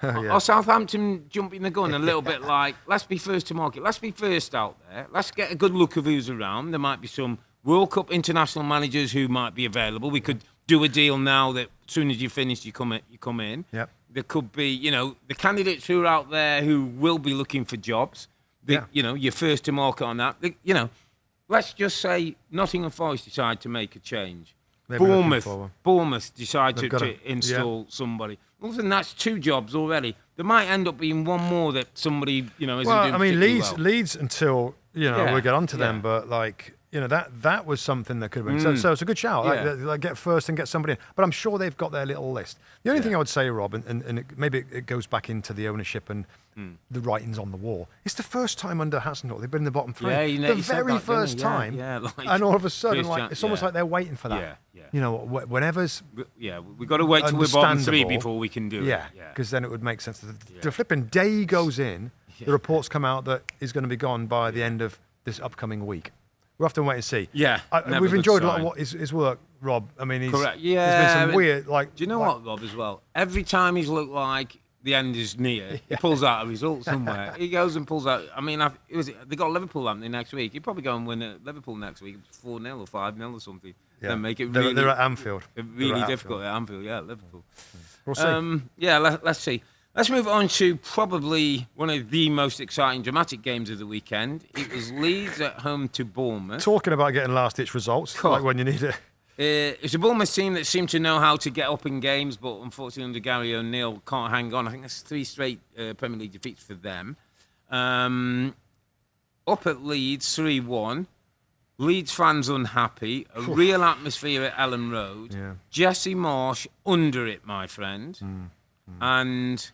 are Southampton jumping the gun a little bit like, let's be first to market, let's be first out there, let's get a good look of who's around. There might be some World Cup international managers who might be available. We could do a deal now that as soon as you finish, you come in. Yep. There could be, the candidates who are out there who will be looking for jobs. You're first to market on that. Let's just say Nottingham Forest decide to make a change. Bournemouth decide to install somebody. Well, then that's two jobs already. There might end up being one more that somebody, isn't doing particularly well. Leeds until, we'll get onto them, but that was something that could have been. So it's a good shout. Like get first and get somebody in. But I'm sure they've got their little list. The only thing I would say, Rob, and maybe it goes back into the ownership and the writings on the wall. It's the first time under Hasenhuttl they've been in the bottom three. The very first time. And all of a sudden, it's almost like they're waiting for that. Whenever's we've got to wait till we're bottom three before we can do it. Because then it would make sense. The flipping day goes in, the reports come out that he's going to be gone by the end of this upcoming week. We'll have to wait and see. We've enjoyed a lot of his work, Rob. I mean, correct. There's been some weird, do you know what, Rob, as well? Every time he's looked like the end is near, he pulls out a result somewhere. He goes and pulls out. I mean, they got Liverpool, haven't they, next week? He'd probably go and win at Liverpool next week, 4-0 or 5-0 or something. Then make it really. They're at Anfield. Really difficult at Anfield. Liverpool. We'll see. Let's see. Let's move on to probably one of the most exciting, dramatic games of the weekend. It was Leeds at home to Bournemouth. Talking about getting last-ditch results, like when you need it. It's a Bournemouth team that seemed to know how to get up in games, but unfortunately under Gary O'Neill can't hang on. I think that's 3 straight Premier League defeats for them. Up at Leeds, 3-1. Leeds fans unhappy. A real atmosphere at Ellen Road. Yeah. Jesse Marsch under it, my friend. And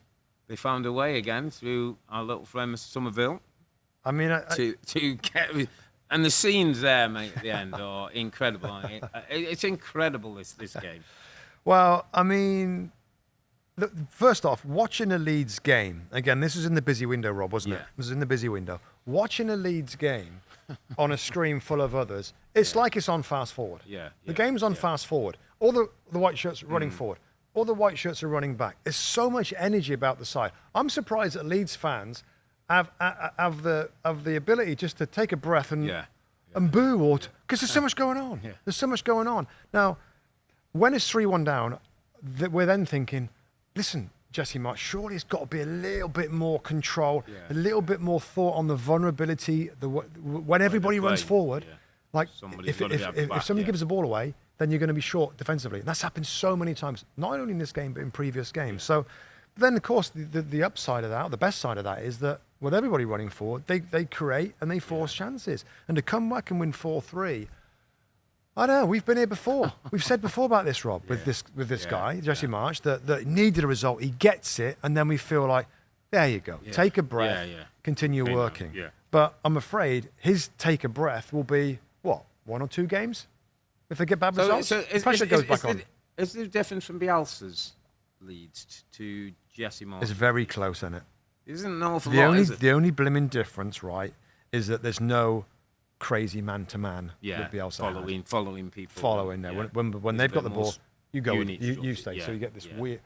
they found a way again through our little friend Mr. Somerville. I mean, to get, and the scenes there, mate, at the end are incredible. It's incredible this game. Well, I mean, look, first off, watching a Leeds game again. This was in the busy window, Rob, wasn't it? This was in the busy window. Watching a Leeds game on a screen full of others, it's like it's on fast forward. The game's on fast forward. All the white shirts are running forward. All the white shirts are running back. There's so much energy about the side. I'm surprised that Leeds fans have the ability just to take a breath and boo, or because there's so much going on. There's so much going on. Now, when it's 3-1 down, we're then thinking, listen, Jesse Marsch, surely it's got to be a little bit more control, a little bit more thought on the vulnerability. When everybody runs forward, like if somebody gives the ball away, then you're going to be short defensively. And that's happened so many times, not only in this game, but in previous games. So then, of course, the upside of that, or the best side of that, is that with everybody running forward, they create and they force chances. And to come back and win 4-3, I don't know, we've been here before. We've said before about this, Rob, with this guy, Jesse Marsch, that needed a result. He gets it, and then we feel like, there you go. Take a breath, continue working. But I'm afraid his take a breath will be, what, 1 or 2 games? If they get bad results, pressure goes back on. Is there a difference from Bielsa's Leeds to Jesse Marsch? It's very close, isn't it? Isn't an awful lot, is it? The only blimmin' difference, right, is that there's no crazy man-to-man with Bielsa. Following people. Following there. When they've got the ball, you go, you stay. So you get this weird,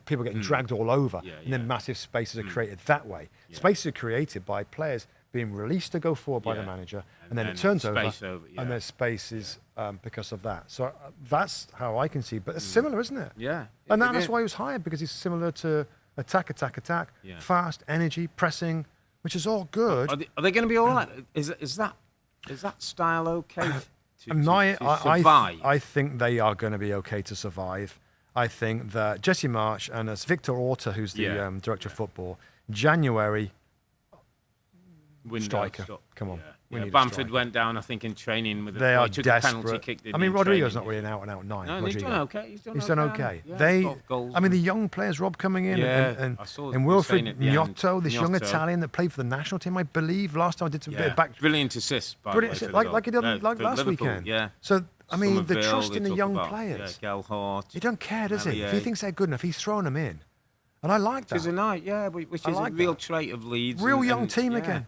people getting dragged all over, and then massive spaces are created that way. Spaces are created by players being released to go forward by the manager, and then it turns over, and there's spaces because of that. So that's how I can see. But it's similar, isn't it? Yeah. And that's why he was hired, because he's similar to attack, fast, energy, pressing, which is all good. Are they going to be all right? Is that style okay to survive? I think they are going to be okay to survive. I think that Jesse Marsch and as Victor Orta, who's the director of football, January striker. Come on. Bamford went down, I think, in training with they are took desperate. A penalty, kicked it. I mean, Rodrigo's not really an out-and-out 9. No, he's done okay. He's done okay. I mean, the young players, Rob, coming in, and Wilfred Mustoe, this young Italian that played for the national team, I believe. Last time I did some bit of back. Brilliant assist, by the way, like he did last Liverpool, weekend. Yeah. So, I mean, the trust in the young players. Gelhardt. He don't care, does he? If he thinks they're good enough, he's throwing them in. And I like that. Which is a real trait of Leeds. Real young team again.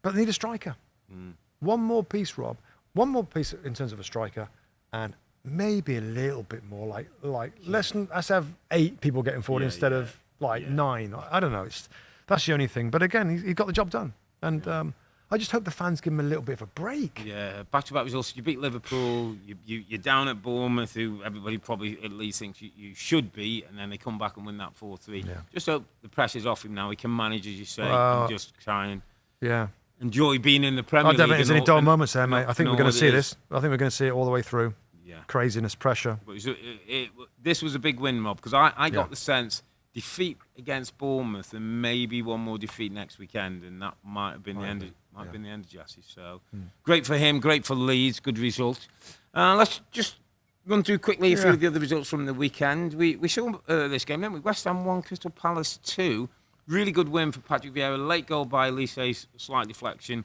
But they need a striker. One more piece, Rob. One more piece in terms of a striker, and maybe a little bit more like let's have 8 people getting forward instead of 9. I don't know. That's the only thing. But again, he got the job done, and I just hope the fans give him a little bit of a break. Yeah, back-to-back results. You beat Liverpool. You're down at Bournemouth, who everybody probably at least thinks you should beat, and then they come back and win that 4-3. Just hope the pressure's off him now. He can manage, as you say, and just try and enjoy being in the Premier League. I don't think there's any dull moments there, mate. I think we're going to see this. I think we're going to see it all the way through. Yeah. Craziness, pressure. This was a big win, Rob, because I got the sense defeat against Bournemouth and maybe one more defeat next weekend, and that might have been the end. Might have been the end of Jesse. So great for him, great for Leeds, good result. Let's just run through quickly a few of the other results from the weekend. We saw this game, didn't we? West Ham 1, Crystal Palace 2. Really good win for Patrick Vieira. Late goal by Elise's slight deflection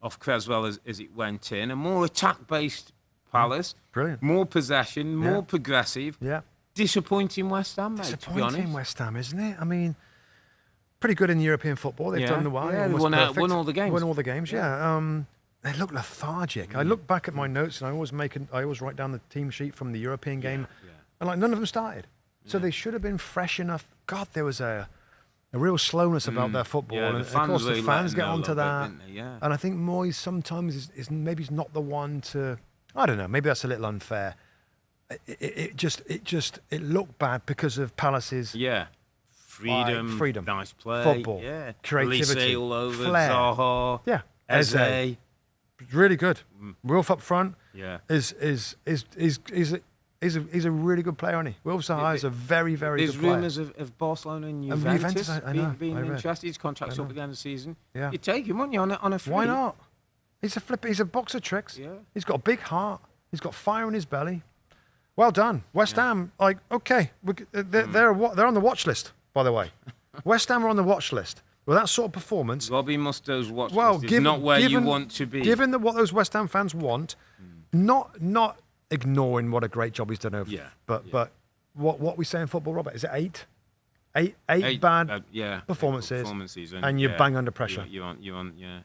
off Creswell as it went in. A more attack-based Palace. Brilliant. More possession, more progressive. Yeah. Disappointing West Ham, mate, to be honest. Disappointing West Ham, isn't it? I mean, pretty good in European football. They've done well. Yeah, they won all the games. Won all the games, They look lethargic. I look back at my notes, and I always write down the team sheet from the European game, and none of them started. So they should have been fresh enough. God, there was a real slowness about their football, and of course the fans get onto that. And I think Moyes sometimes is maybe he's not the one to. I don't know. Maybe that's a little unfair. It looked bad because of Palace's freedom, nice play, football, creativity, all over, flair. Zaha, Yeah, Eze. Really good. Wilf up front. Yeah, is a really good player, isn't he? Wilf Zaha is a very, very good player. There's rumours of Barcelona and Juventus, I know, being interested. His contract's up at the end of the season. Yeah. You'd take him, wouldn't you, on a free? Why not? He's a box of tricks. Yeah. He's got a big heart. He's got fire in his belly. Well done. West Ham, okay. They're on the watch list, by the way. West Ham are on the watch list. Well, that sort of performance. Robbie Mustoe's watch list is not where you want to be. Given what those West Ham fans want, not ignoring what a great job he's done over. Yeah. But what we say in football, Robert, is it eight bad performances, and you're bang under pressure. You're on, yeah.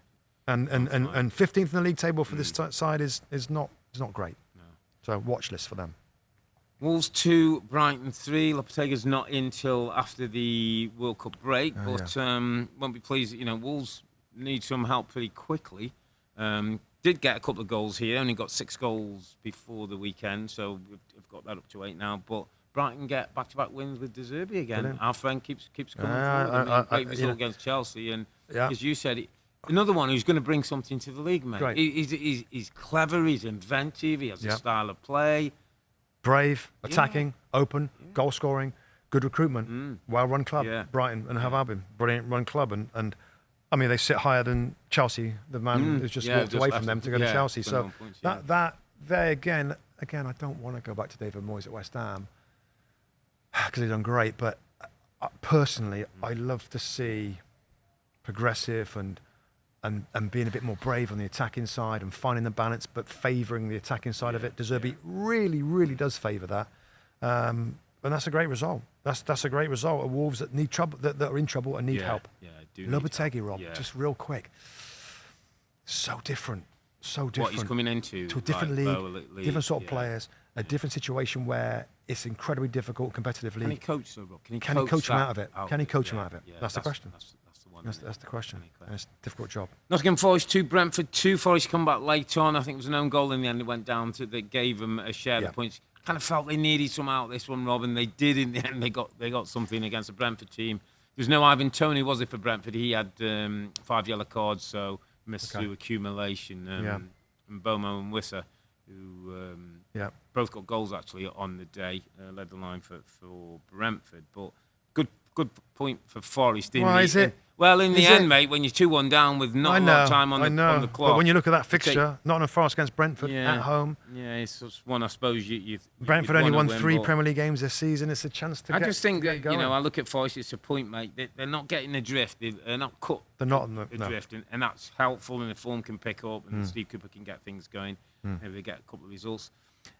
And 15th in the league table for this side is not great. No. So watch list for them. Wolves 2, Brighton 3. Lopetegui's not in till after the World Cup break, but won't be pleased. Wolves need some help pretty quickly. Did get a couple of goals here. Only got 6 goals before the weekend, so we've got that up to 8 now. But Brighton get back-to-back wins with De Zerbi again. Brilliant. Our friend keeps coming forward. Great result against Chelsea, and as you said, another one who's going to bring something to the league, mate. He's clever. He's inventive. He has a style of play. Brave, attacking, open, goal scoring, good recruitment, well-run club, Brighton and Have Albion, brilliant run club, and I mean they sit higher than Chelsea. The man who's just walked away from them to go to Chelsea. So that there again, I don't want to go back to David Moyes at West Ham because he's done great, but personally, I love to see progressive and being a bit more brave on the attacking side and finding the balance, but favouring the attacking side of it. De Zerbi really, really does favour that, and that's a great result. That's a great result. Of Wolves that need trouble, that are in trouble and need help. Yeah, do. Lopetegui, Rob, just real quick. So different. What he's coming into to a different league, different sort of players, a different situation where it's incredibly difficult competitively. Can he coach though, Rob? Can he coach him out of it? Can he coach him out of it? That's the question. That's the question. It's a difficult job. Nottingham Forest 2, Brentford 2. Forest come back late on. I think it was an own goal in the end. It went down to that gave them a share of the points. Kind of felt they needed some out this one, Rob, and they did in the end. They got something against the Brentford team. There's no Ivan Toney, was it, for Brentford? He had 5 yellow cards, so missed through accumulation. And Bomo and Wissa, who both got goals actually on the day, led the line for Brentford. But good point for Forest. Well, in the end, mate, when you're 2-1 down with not a lot of time on the clock. But when you look at that fixture, Nottingham Forest against Brentford at home. Yeah, it's just one, I suppose. Brentford only won 3 Premier League games this season. It's a chance to I just think that, I look at Forest, it's a point, mate. They're not getting the drift. They're not cut. They're not on the drift. And that's helpful, and the form can pick up, and Steve Cooper can get things going. Maybe they get a couple of results.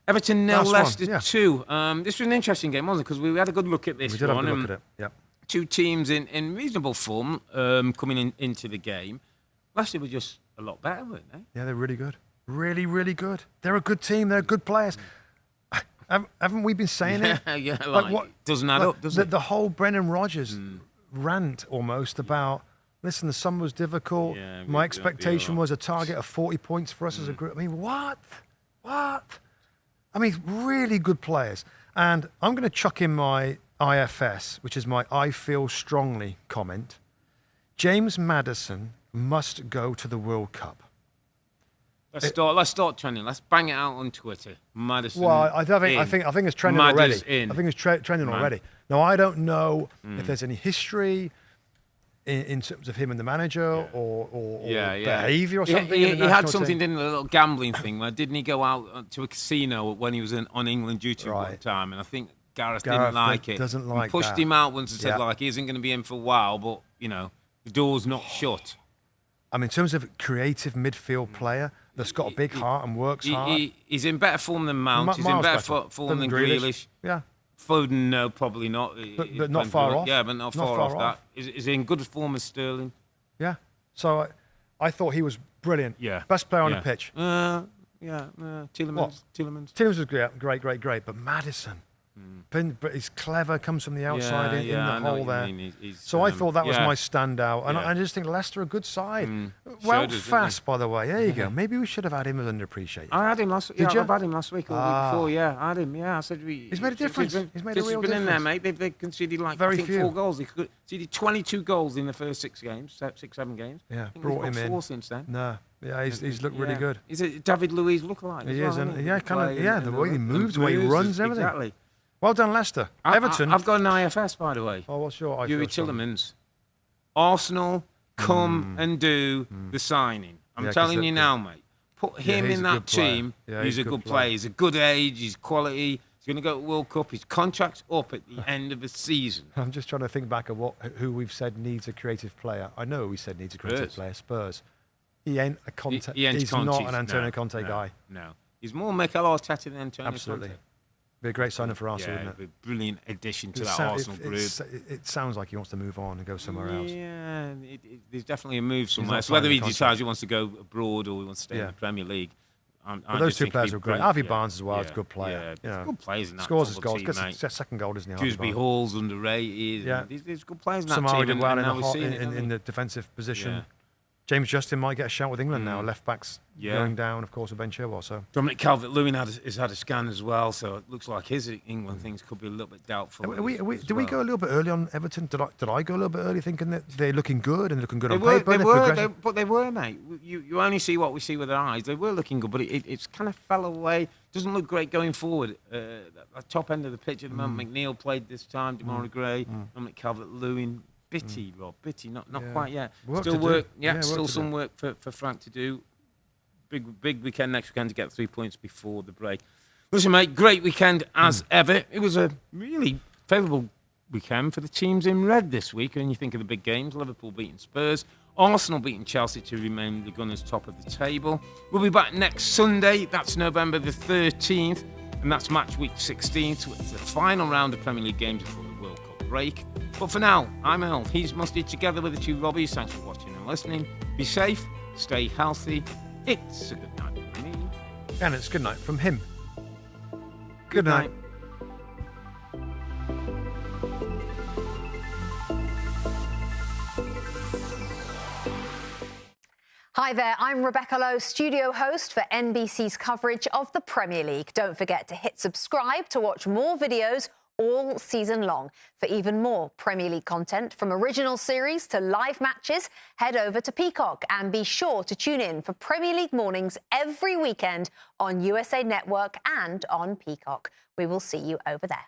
Everton 0, Leicester 2. This was an interesting game, wasn't it? Because we had a good look at this one. We did have a good look at it, yeah. 2 teams in reasonable form coming into the game. Leicester were just a lot better, weren't they? Yeah, they're really good. Really, really good. They're a good team. They're good players. Haven't we been saying it? Yeah, what doesn't add up, does it? The whole Brendan Rodgers rant almost about, listen, the summer was difficult. Yeah, my expectation was a target of 40 points for us as a group. I mean, what? I mean, really good players. And I'm going to chuck in my IFS, which is my I feel strongly comment. James Maddison must go to the World Cup. Let's start trending. Let's bang it out on Twitter. Maddison. Well, I think it's trending already. I think it's trending already. Now, I don't know if there's any history in terms of him and the manager or behaviour or something. He had something, didn't he? A little gambling thing. Where didn't he go out to a casino when he was on England duty one time? And I think Gareth didn't like it. Doesn't like pushed that. him out once and said he isn't going to be in for a while, but the door's not shut. I mean, in terms of creative midfield player that's got a big heart and works hard. He's in better form than Mount. He's in better form than Grealish. Yeah. Foden, no, probably not. But not far off. Yeah, but not far off that. Is he in good form as Sterling? Yeah. So I thought he was brilliant. Yeah. Best player on the pitch. Tielemans. Tielemans was great. But Maddison. But he's clever, comes from the outside in the hole there. So I thought that was my standout. And I just think Leicester are a good side. Well, fast, by the way. There you go. Maybe we should have had him as underappreciated. I had him last week. I've had him last week or the week before. Yeah, I had him. Yeah, I said he's made a difference. He's made a real difference. He's been in there, mate. They've conceded like Very I think few. 4 goals. They conceded 22 goals in the first 6 games, 7 games. Yeah, I think brought him in. 4 since then. No. Yeah, he's looked really good. He's a David Luiz lookalike. He is, and the way he moves, the way he runs, everything. Exactly. Well done, Leicester. Everton. I've got an IFS, by the way. Oh, what's your Yuri Tillemans. Arsenal, come and do the signing. I'm telling you now, mate. Put him in that team. He's a good player. He's a good age. He's quality. He's going to go to World Cup. His contract's up at the end of the season. I'm just trying to think back of who we've said needs a creative player. I know we said needs a creative player. Spurs. He ain't a Conte. He's not an Antonio Conte guy. No. He's more Mikel Arteta than Antonio Absolutely. Conte. Be a great signing for Arsenal, wouldn't it? A brilliant addition to that Arsenal group. It sounds like he wants to move on and go somewhere else. Yeah, there's definitely a move somewhere. So whether he decides he wants to go abroad or he wants to stay in the Premier League. But those 2 players are great. Harvey Barnes as well is a good player. Yeah, good players in that Scores his goals. team, Gets his second goal, doesn't he? Dewsbury Hall's underrated. Yeah. There's good players in that Samari team. did well And in the defensive position. Yeah. James Justin might get a shout with England now. Left backs going down, of course, with Ben Chilwell. So Dominic Calvert-Lewin has had a scan as well, so it looks like his England things could be a little bit doubtful. Did we go a little bit early on Everton? Did I go a little bit early thinking that they're looking good and looking good on paper? They were, mate. You only see what we see with our eyes. They were looking good, but it's kind of fell away. Doesn't look great going forward. At top end of the pitch at the moment, McNeil played this time, Demarai Gray, Dominic Calvert-Lewin. Bitty, Rob. Bitty, not quite yet. Still some work for Frank to do. Big weekend next weekend to get 3 points before the break. Listen, mate, great weekend as ever. It was a really favourable weekend for the teams in red this week. When you think of the big games, Liverpool beating Spurs, Arsenal beating Chelsea to remain the Gunners top of the table. We'll be back next Sunday. That's November the 13th, and that's match week 16. So it's the final round of Premier League games before the World Cup break. But for now, I'm Earle. He's Mustoe, together with the 2 Robbies. Thanks for watching and listening. Be safe, stay healthy. It's a good night from me. And it's good night from him. Good night. Hi there, I'm Rebecca Lowe, studio host for NBC's coverage of the Premier League. Don't forget to hit subscribe to watch more videos all season long. For even more Premier League content, from original series to live matches, head over to Peacock and be sure to tune in for Premier League mornings every weekend on USA Network and on Peacock. We will see you over there.